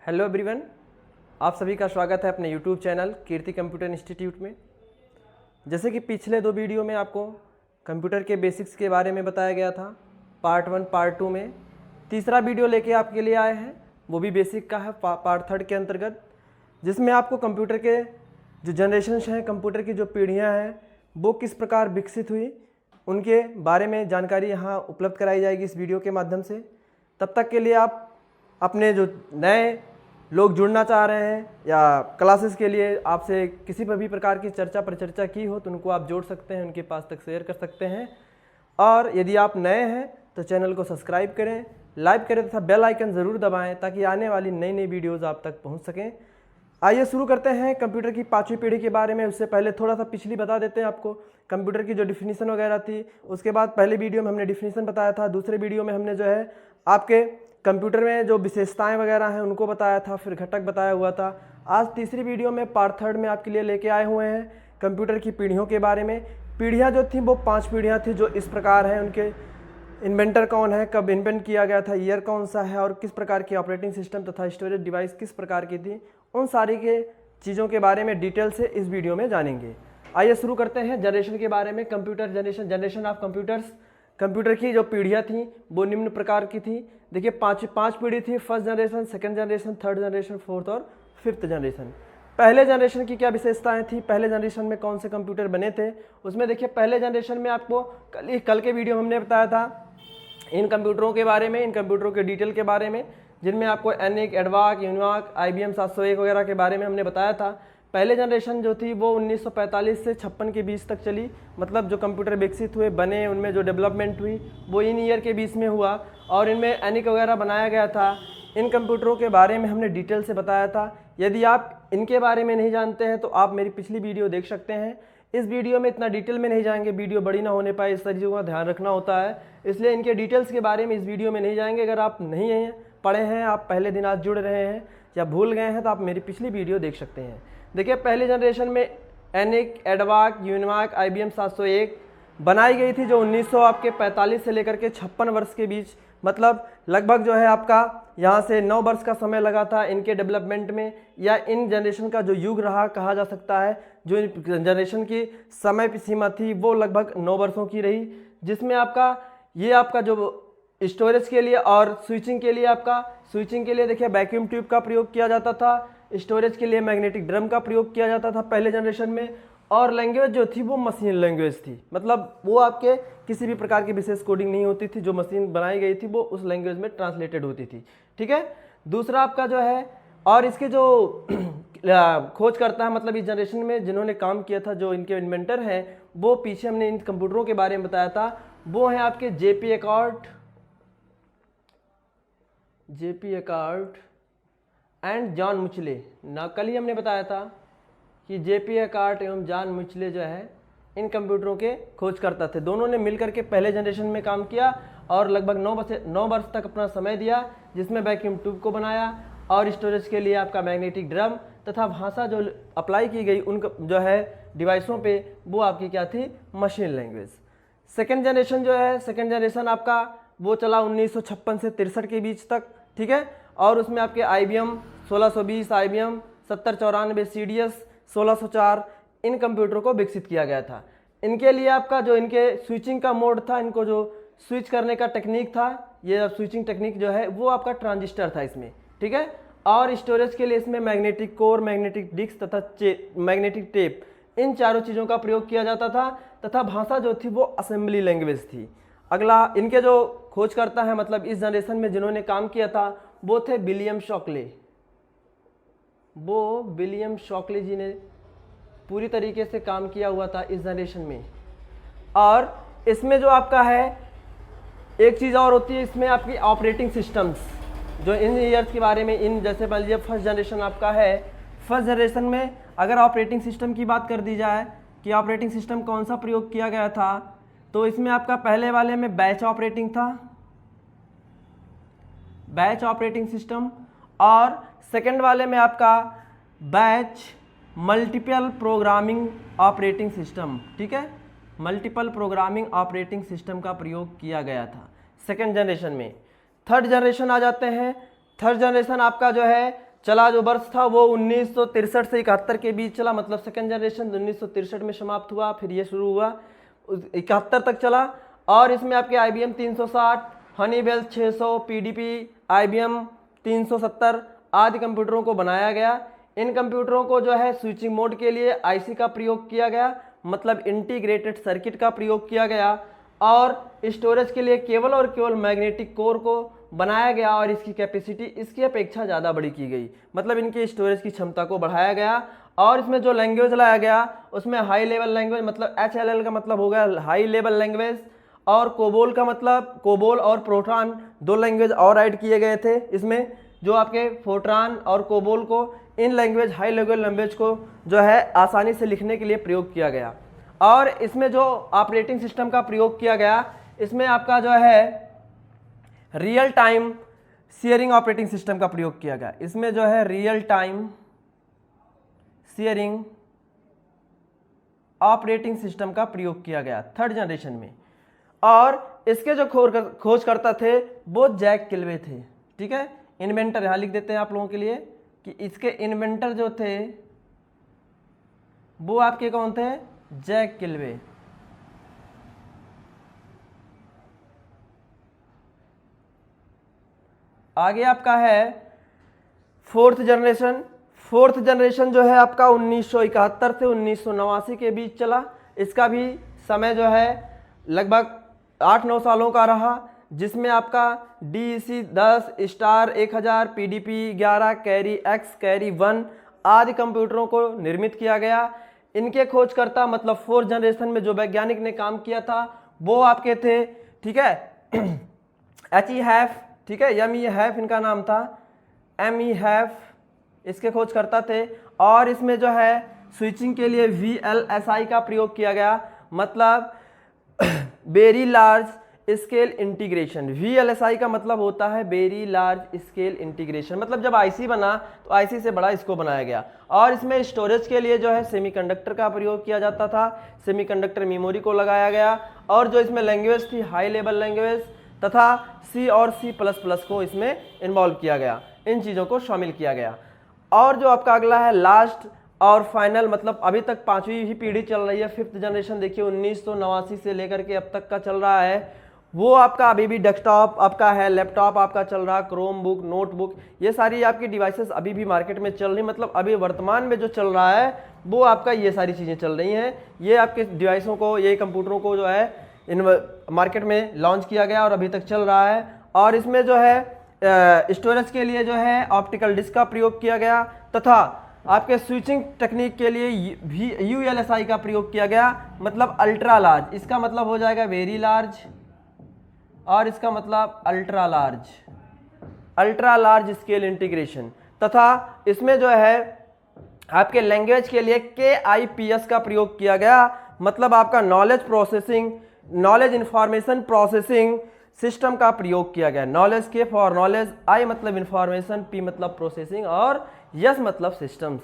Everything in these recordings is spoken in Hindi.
हेलो एवरीवन, आप सभी का स्वागत है अपने यूट्यूब चैनल कीर्ति कंप्यूटर इंस्टीट्यूट में। जैसे कि पिछले 2 वीडियो में आपको कंप्यूटर के बेसिक्स के बारे में बताया गया था, पार्ट 1 पार्ट 2 में तीसरा वीडियो लेके आपके लिए आए हैं, वो भी बेसिक का है पार्ट 3 के अंतर्गत, जिसमें आपको कंप्यूटर के जो जनरेशन्स हैं, कंप्यूटर की जो पीढ़ियाँ हैं वो किस प्रकार विकसित हुई, उनके बारे में जानकारी यहाँ उपलब्ध कराई जाएगी इस वीडियो के माध्यम से। तब तक के लिए आप अपने जो नए लोग जुड़ना चाह रहे हैं या क्लासेस के लिए आपसे किसी पर भी प्रकार की चर्चा परिचर्चा की हो तो उनको आप जोड़ सकते हैं, उनके पास तक शेयर कर सकते हैं। और यदि आप नए हैं तो चैनल को सब्सक्राइब करें, लाइक करें तथा बेल आइकन ज़रूर दबाएं ताकि आने वाली नई नई वीडियोज़ आप तक पहुंच सकें। आइए शुरू करते हैं कंप्यूटर की 5वीं पीढ़ी के बारे में। उससे पहले थोड़ा सा पिछली बता देते हैं आपको, कंप्यूटर की जो डिफिनीसन वगैरह थी। उसके बाद पहले वीडियो में हमने डिफिनीसन बताया था, दूसरे वीडियो में हमने जो है आपके कंप्यूटर में जो विशेषताएं वगैरह हैं उनको बताया था, फिर घटक बताया हुआ था। आज तीसरी वीडियो में पार्ट 3 में आपके लिए लेके आए हुए हैं कंप्यूटर की पीढ़ियों के बारे में। पीढ़ियाँ जो थी वो 5 पीढ़ियाँ थी जो इस प्रकार हैं। उनके इन्वेंटर कौन है, कब इन्वेंट किया गया था, ईयर कौन सा है और किस प्रकार की ऑपरेटिंग सिस्टम तथा स्टोरेज डिवाइस किस प्रकार की थी, उन सारी के चीज़ों के बारे में डिटेल से इस वीडियो में जानेंगे। आइए शुरू करते हैं जनरेशन के बारे में। Computer generation of computers. Computer की जो पीढ़ियाँ थी वो निम्न प्रकार की थी। देखिए पांच पीढ़ी थी, first generation, second generation, third generation, fourth और फिफ्थ जनरेशन। पहले जनरेशन की क्या विशेषताएं थी, पहले जनरेशन में कौन से कंप्यूटर बने थे, उसमें देखिए पहले जनरेशन में आपको कल के वीडियो में हमने बताया था इन कंप्यूटरों के बारे में, इन कंप्यूटरों के डिटेल के बारे में, जिनमें आपको एनिक, एडवाक, यूनिवाक, IBM 701 वगैरह के बारे में हमने बताया था। पहले जनरेशन जो थी वो 1945 से 56 के बीच तक चली, मतलब जो कंप्यूटर विकसित हुए बने उनमें जो डेवलपमेंट हुई वो इन ईयर के बीच में हुआ और इनमें एनिक वगैरह बनाया गया था। इन कंप्यूटरों के बारे में हमने डिटेल से बताया था। यदि आप इनके बारे में नहीं जानते हैं तो आप मेरी पिछली वीडियो देख सकते हैं। इस वीडियो में इतना डिटेल में नहीं जाएंगे, वीडियो बड़ी ना होने पाए, इस चीज़ों का ध्यान रखना होता है, इसलिए इनके डिटेल्स के बारे में इस वीडियो में नहीं जाएंगे। अगर आप नहीं हैं पढ़े हैं, आप पहले दिन आज जुड़ रहे हैं या भूल गए हैं तो आप मेरी पिछली वीडियो देख सकते हैं। देखिए पहले जनरेशन में एनिक, एडवाक, यूनिवाक, IBM 701 बनाई गई थी जो 1945 से लेकर के 56 वर्ष के बीच, मतलब लगभग जो है आपका यहाँ से 9 वर्ष का समय लगा था इनके डेवलपमेंट में, या इन जनरेशन का जो युग रहा कहा जा सकता है। जो जनरेशन की समय सीमा थी वो लगभग 9 वर्षों की रही, जिसमें आपका जो स्टोरेज के लिए और स्विचिंग के लिए देखिए वैक्यूम ट्यूब का प्रयोग किया जाता था, स्टोरेज के लिए मैग्नेटिक ड्रम का प्रयोग किया जाता था पहले जनरेशन में, और लैंग्वेज जो थी वो मशीन लैंग्वेज थी, मतलब वो आपके किसी भी प्रकार की विशेष कोडिंग नहीं होती थी, जो मशीन बनाई गई थी वो उस लैंग्वेज में ट्रांसलेटेड होती थी। ठीक है, दूसरा आपका जो है, और इसके जो खोज करता है, मतलब इस जनरेशन में जिन्होंने काम किया था, जो इनके इन्वेंटर हैं, वो पीछे हमने इन कंप्यूटरों के बारे में बताया था, वो है आपके JP अकार्ट एंड जॉन मुचले। ना कल ही हमने बताया था कि JP अकार्ट एवं जॉन मुचले जो है इन कंप्यूटरों के खोज करता थे। दोनों ने मिलकर के पहले जनरेशन में काम किया और लगभग 9 वर्ष तक अपना समय दिया, जिसमें वैक्यूम ट्यूब को बनाया और स्टोरेज के लिए आपका मैग्नेटिक ड्रम तथा भाषा जो अप्लाई की गई उन जो है डिवाइसों पे वो आपकी क्या थी, मशीन लैंग्वेज। सेकेंड जनरेशन जो है, सेकेंड जनरेशन आपका वो चला 1956 से 63 के बीच तक। ठीक है, और उसमें आपके IBM 1620, IBM 7094, CDS 1604 इन कंप्यूटरों को विकसित किया गया था। इनके लिए आपका जो इनके स्विचिंग का मोड था, इनको जो स्विच करने का टेक्निक था, ये स्विचिंग टेक्निक जो है वो आपका ट्रांजिस्टर था इसमें। ठीक है, और स्टोरेज के लिए इसमें मैग्नेटिक कोर, मैग्नेटिक डिस्क तथा मैग्नेटिक टेप, इन चारों चीज़ों का प्रयोग किया जाता था, तथा भाषा जो थी वो असेंबली लैंग्वेज थी। अगला इनके जो खोज करता है, मतलब इस जनरेशन में जिन्होंने काम किया था वो थे विलियम शॉकले। वो विलियम शॉकले जी ने पूरी तरीके से काम किया हुआ था इस जनरेशन में। और इसमें जो आपका है एक चीज़ और होती है, इसमें आपकी ऑपरेटिंग सिस्टम्स जो इन ईयर्स के बारे में, इन जैसे मान लीजिए फर्स्ट जनरेशन आपका है, फर्स्ट जनरेशन में अगर ऑपरेटिंग सिस्टम की बात कर दी जाए कि ऑपरेटिंग सिस्टम कौन सा प्रयोग किया गया था, तो इसमें आपका पहले वाले में बैच ऑपरेटिंग था, बैच ऑपरेटिंग सिस्टम, और सेकंड वाले में आपका batch multiple programming operating system. ठीक है, मल्टीपल प्रोग्रामिंग ऑपरेटिंग सिस्टम का प्रयोग किया गया था सेकंड जनरेशन में। थर्ड जनरेशन आ जाते हैं। थर्ड जनरेशन आपका जो है चला जो वर्ष था वो 1963 से 71 के बीच चला, मतलब सेकंड जनरेशन 1963 में समाप्त हुआ, फिर ये शुरू हुआ 71 तक चला। और इसमें आपके IBM 360, हनीवेल 600, PDP, IBM 370 आदि कंप्यूटरों को बनाया गया। इन कंप्यूटरों को जो है स्विचिंग मोड के लिए IC का प्रयोग किया गया, मतलब इंटीग्रेटेड सर्किट का प्रयोग किया गया, और स्टोरेज के लिए केवल और केवल मैग्नेटिक कोर को बनाया गया और इसकी कैपेसिटी इसकी अपेक्षा ज़्यादा बड़ी की गई, मतलब इनके स्टोरेज की क्षमता को बढ़ाया गया। और इसमें जो लैंग्वेज लाया गया उसमें हाई लेवल लैंग्वेज, मतलब HLL का मतलब हो गया हाई लेवल लैंग्वेज, और कोबोल का मतलब कोबोल और प्रोटॉन 2 लैंग्वेज और ऐड किए गए थे इसमें, जो आपके फोर्ट्रान और कोबोल को in language high level language को जो है आसानी से लिखने के लिए प्रयोग किया गया। और इसमें जो ऑपरेटिंग सिस्टम का प्रयोग किया गया, इसमें आपका जो है real time sharing operating system का प्रयोग किया गया। इसमें जो है real time sharing operating system का प्रयोग किया गया थर्ड जनरेशन में। और इसके जो खोजकर्ता थे वो जैक किल्वे थे, ठीक है। इन्वेंटर यहाँ लिख देते हैं आप लोगों के लिए कि इसके इन्वेंटर जो थे वो आपके कौन थे, जैक किल्वे। आगे आपका है फोर्थ जनरेशन। फोर्थ जनरेशन जो है आपका 1971 से 1989 के बीच चला। इसका भी समय जो है लगभग 8-9 सालों का रहा, जिसमें आपका DEC 10 star 1000 PDP 11 carry X carry 1 आदि कंप्यूटरों को निर्मित किया गया। इनके खोजकर्ता मतलब फोर्थ जनरेशन में जो वैज्ञानिक ने काम किया था वो आपके थे, ठीक है, HE हैफ, ठीक है, ME हैफ इनका नाम था, ME हैफ इसके खोजकर्ता थे। और इसमें जो है स्विचिंग के लिए VLSI का प्रयोग किया गया, मतलब very large scale integration. VLSI का मतलब होता है वेरी लार्ज स्केल इंटीग्रेशन, मतलब जब IC बना तो IC से बड़ा इसको बनाया गया। और इसमें स्टोरेज के लिए जो है सेमीकंडक्टर का प्रयोग किया जाता था, सेमीकंडक्टर मेमोरी को लगाया गया। और जो इसमें लैंग्वेज थी हाई लेवल लैंग्वेज तथा C और C++ को इसमें इन्वॉल्व किया गया, इन चीज़ों को शामिल किया गया। और जो आपका अगला है लास्ट और फाइनल, मतलब अभी तक 5वीं ही पीढ़ी चल रही है, फिफ्थ जनरेशन देखिए 1989 से लेकर के अब तक का चल रहा है, वो आपका अभी भी डेस्कटॉप आपका है, लैपटॉप आपका चल रहा, क्रोम बुक, नोटबुक, ये सारी आपकी डिवाइसेस अभी भी मार्केट में चल रही, मतलब अभी वर्तमान में जो चल रहा है वो आपका ये सारी चीज़ें चल रही हैं। ये आपके डिवाइसों को, ये कंप्यूटरों को जो है इन मार्केट में लॉन्च किया गया और अभी तक चल रहा है। और इसमें जो है स्टोरेज के लिए जो है ऑप्टिकल डिस्क का प्रयोग किया गया तथा आपके स्विचिंग टेक्निक के लिए ULSI का प्रयोग किया गया, मतलब अल्ट्रा लार्ज, इसका मतलब हो जाएगा वेरी लार्ज और इसका मतलब अल्ट्रा लार्ज स्केल इंटीग्रेशन। तथा इसमें जो है आपके लैंग्वेज के लिए KIPS का प्रयोग किया गया, मतलब आपका knowledge processing, knowledge information processing system का प्रयोग किया गया। नॉलेज के फॉर नॉलेज, I मतलब इंफॉर्मेशन, P मतलब प्रोसेसिंग और S मतलब सिस्टम्स।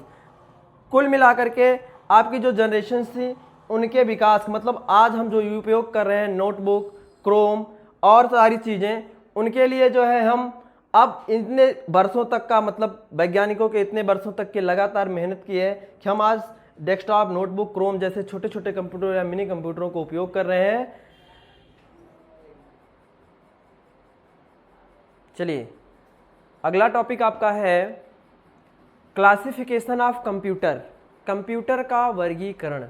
कुल मिलाकर के आपकी जो जनरेशन थी उनके विकास, मतलब आज हम जो उपयोग कर रहे हैं नोटबुक, क्रोम और सारी चीज़ें, उनके लिए जो है हम अब इतने वर्षों तक का, मतलब वैज्ञानिकों के इतने वर्षों तक के लगातार मेहनत की है कि हम आज डेस्कटॉप, नोटबुक, क्रोम जैसे छोटे छोटे कंप्यूटर या मिनी कंप्यूटरों को उपयोग कर रहे हैं। चलिए अगला टॉपिक आपका है क्लासिफिकेशन ऑफ कंप्यूटर, कंप्यूटर का वर्गीकरण।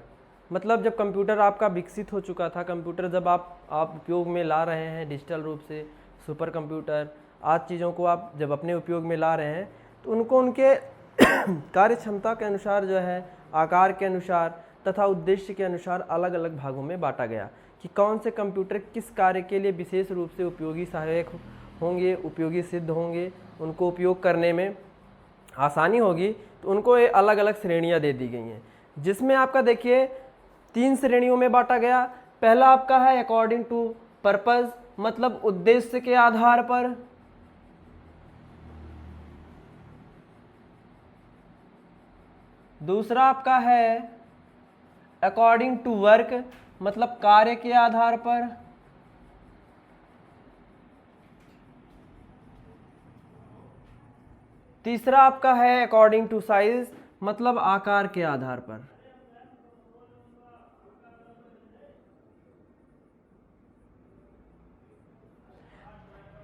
मतलब जब कंप्यूटर आपका विकसित हो चुका था, कंप्यूटर जब आप उपयोग में ला रहे हैं डिजिटल रूप से, सुपर कंप्यूटर आज चीज़ों को आप जब अपने उपयोग में ला रहे हैं तो उनको उनके कार्य क्षमता के अनुसार जो है, आकार के अनुसार तथा उद्देश्य के अनुसार अलग अलग भागों में बांटा गया कि कौन से कंप्यूटर किस कार्य के लिए विशेष रूप से उपयोगी सहायक होंगे, उपयोगी सिद्ध होंगे, उनको उपयोग करने में आसानी होगी, तो उनको ये अलग अलग श्रेणियां दे दी गई हैं, जिसमें आपका देखिए 3 श्रेणियों में बांटा गया। पहला आपका है अकॉर्डिंग टू पर्पस, मतलब उद्देश्य के आधार पर। दूसरा आपका है अकॉर्डिंग टू वर्क, मतलब कार्य के आधार पर। तीसरा आपका है अकॉर्डिंग टू साइज, मतलब आकार के आधार पर।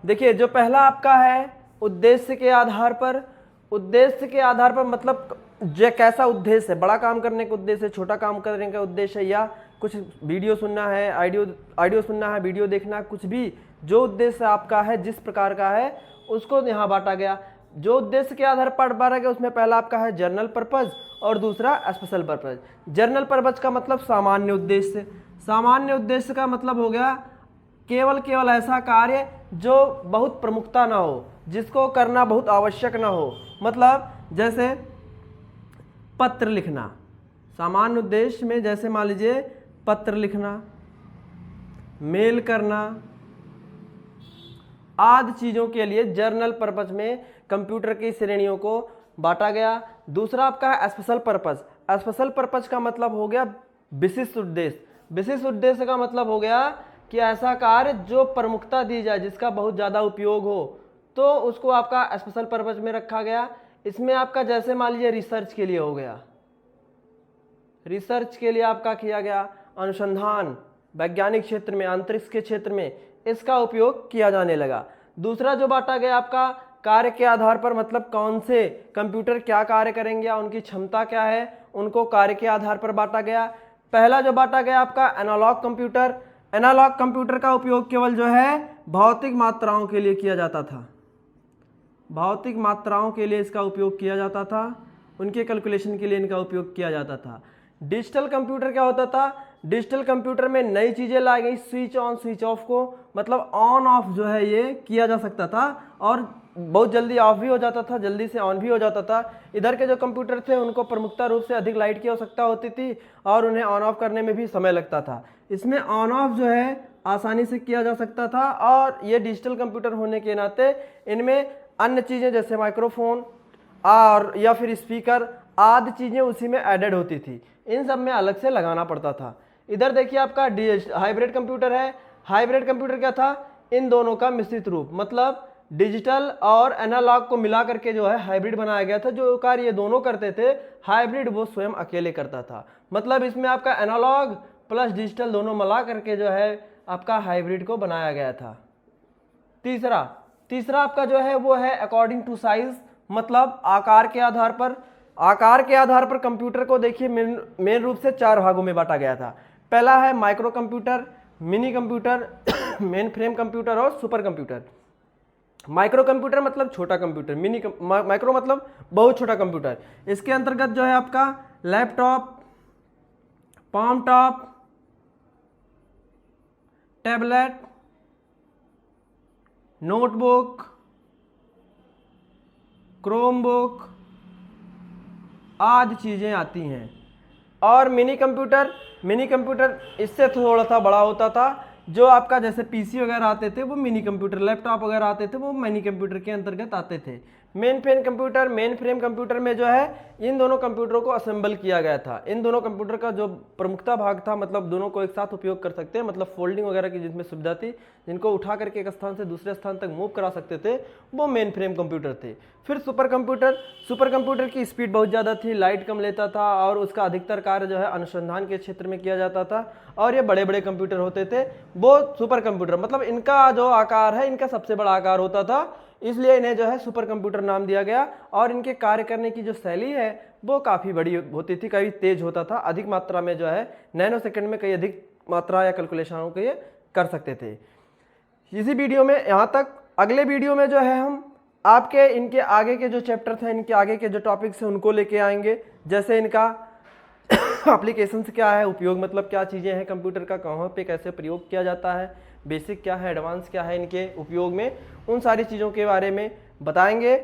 देखिए जो पहला आपका है उद्देश्य के आधार पर, उद्देश्य के आधार पर मतलब जो कैसा उद्देश्य है, बड़ा काम करने का उद्देश्य है, छोटा काम करने का उद्देश्य है, या कुछ वीडियो सुनना है, ऑडियो सुनना है, वीडियो देखना है, कुछ भी जो उद्देश्य आपका है जिस प्रकार का है उसको यहाँ बांटा गया। जो उद्देश्य के आधार पर बांटा गया उसमें पहला आपका है जनरल पर्पज और दूसरा स्पेशल पर्पज। जनरल पर्पज का मतलब सामान्य उद्देश्य, सामान्य उद्देश्य का मतलब हो गया केवल ऐसा कार्य जो बहुत प्रमुखता ना हो, जिसको करना बहुत आवश्यक ना हो, मतलब जैसे पत्र लिखना। सामान्य उद्देश्य में जैसे मान लीजिए पत्र लिखना, मेल करना आदि चीज़ों के लिए जनरल पर्पज में कंप्यूटर की श्रेणियों को बांटा गया। दूसरा आपका है स्पेशल पर्पज। स्पेशल पर्पज का मतलब हो गया विशिष्ट उद्देश्य। विशिष्ट उद्देश्य का मतलब हो गया कि ऐसा कार्य जो प्रमुखता दी जाए, जिसका बहुत ज़्यादा उपयोग हो, तो उसको आपका स्पेशल पर्पज में रखा गया। इसमें आपका जैसे मान लीजिए रिसर्च के लिए हो गया, रिसर्च के लिए आपका किया गया, अनुसंधान वैज्ञानिक क्षेत्र में, अंतरिक्ष के क्षेत्र में इसका उपयोग किया जाने लगा। दूसरा जो बांटा गया आपका कार्य के आधार पर, मतलब कौन से कंप्यूटर क्या कार्य करेंगे या उनकी क्षमता क्या है, उनको कार्य के आधार पर बांटा गया। पहला जो बांटा गया आपका एनालॉग कंप्यूटर। एनालॉग कंप्यूटर का उपयोग केवल जो है भौतिक मात्राओं के लिए किया जाता था, भौतिक मात्राओं के लिए इसका उपयोग किया जाता था, उनके कैलकुलेशन के लिए इनका उपयोग किया जाता था। डिजिटल कंप्यूटर क्या होता था, डिजिटल कंप्यूटर में नई चीज़ें लाई गई, स्विच ऑन स्विच ऑफ को, मतलब ऑन ऑफ जो है ये किया जा सकता था और बहुत जल्दी ऑफ भी हो जाता था, जल्दी से ऑन भी हो जाता था। इधर के जो कंप्यूटर थे उनको प्रमुखता रूप से अधिक लाइट की आवश्यकता होती थी और उन्हें ऑन ऑफ करने में भी समय लगता था। इसमें ऑन ऑफ जो है आसानी से किया जा सकता था और ये डिजिटल कंप्यूटर होने के नाते इनमें अन्य चीज़ें जैसे माइक्रोफोन और या फिर स्पीकर आदि चीज़ें उसी में एडेड होती थी, इन सब में अलग से लगाना पड़ता था। इधर देखिए आपका हाइब्रिड कंप्यूटर है। हाइब्रिड कंप्यूटर क्या था, इन दोनों का मिश्रित रूप, मतलब डिजिटल और एनालॉग को मिला करके जो है हाइब्रिड बनाया गया था। जो कार्य ये दोनों करते थे हाइब्रिड वो स्वयं अकेले करता था, मतलब इसमें आपका एनालॉग प्लस डिजिटल दोनों मिला करके जो है आपका हाइब्रिड को बनाया गया था। तीसरा आपका जो है वो है अकॉर्डिंग टू साइज, मतलब आकार के आधार पर। आकार के आधार पर कंप्यूटर को देखिए मेन रूप से 4 भागों में बांटा गया था। पहला है micro computer, mini computer, main frame computer और सुपर कंप्यूटर। माइक्रो कंप्यूटर मतलब छोटा कंप्यूटर, माइक्रो मतलब बहुत छोटा कंप्यूटर। इसके अंतर्गत जो है आपका laptop, palm top, tablet, notebook, Chromebook आदि चीज़ें आती हैं। और मिनी कंप्यूटर इससे थोड़ा सा बड़ा होता था। जो आपका जैसे पीसी वगैरह आते थे वो मिनी कंप्यूटर, लैपटॉप वगैरह आते थे वो मिनी कंप्यूटर के अंतर्गत आते थे। मेन फ्रेम कंप्यूटर में जो है इन दोनों कंप्यूटरों को असेंबल किया गया था। इन दोनों कंप्यूटर का जो प्रमुखता भाग था, मतलब दोनों को एक साथ उपयोग कर सकते हैं, मतलब फोल्डिंग वगैरह की जिसमें सुविधा थी, जिनको उठा करके एक स्थान से दूसरे स्थान तक मूव करा सकते थे, वो मेन फ्रेम कंप्यूटर थे। फिर सुपर कंप्यूटर की स्पीड बहुत ज़्यादा थी, लाइट कम लेता था और उसका अधिकतर कार्य जो है अनुसंधान के क्षेत्र में किया जाता था और ये बड़े बड़े कंप्यूटर होते थे वो सुपर कंप्यूटर, मतलब इनका जो आकार है इनका सबसे बड़ा आकार होता था, इसलिए इन्हें जो है सुपर कंप्यूटर नाम दिया गया। और इनके कार्य करने की जो शैली है वो काफ़ी बड़ी होती थी, कई तेज होता था, अधिक मात्रा में जो है नैनो सेकंड में कई अधिक मात्रा या कैलकुलेशनों के ये कर सकते थे। इसी वीडियो में यहाँ तक। अगले वीडियो में जो है हम आपके इनके आगे के जो चैप्टर थे, इनके आगे के जो टॉपिक्स हैं उनको लेके आएंगे, जैसे इनका एप्लीकेशंस क्या है, उपयोग मतलब क्या चीज़ें हैं कंप्यूटर का, कहाँ पे कैसे प्रयोग किया जाता है, बेसिक क्या है, एडवांस क्या है इनके उपयोग में, उन सारी चीज़ों के बारे में बताएंगे।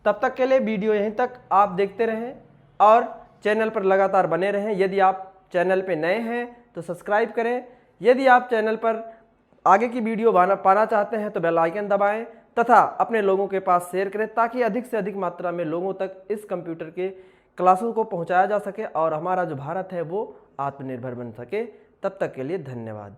तब तक के लिए वीडियो यहीं तक आप देखते रहें और चैनल पर लगातार बने रहें। यदि आप चैनल पे नए हैं तो सब्सक्राइब करें। यदि आप चैनल पर आगे की वीडियो पाना चाहते हैं तो बेल आइकन दबाएं तथा अपने लोगों के पास शेयर करें, ताकि अधिक से अधिक मात्रा में लोगों तक इस कंप्यूटर के क्लासों को पहुंचाया जा सके और हमारा जो भारत है वो आत्मनिर्भर बन सके। तब तक के लिए धन्यवाद।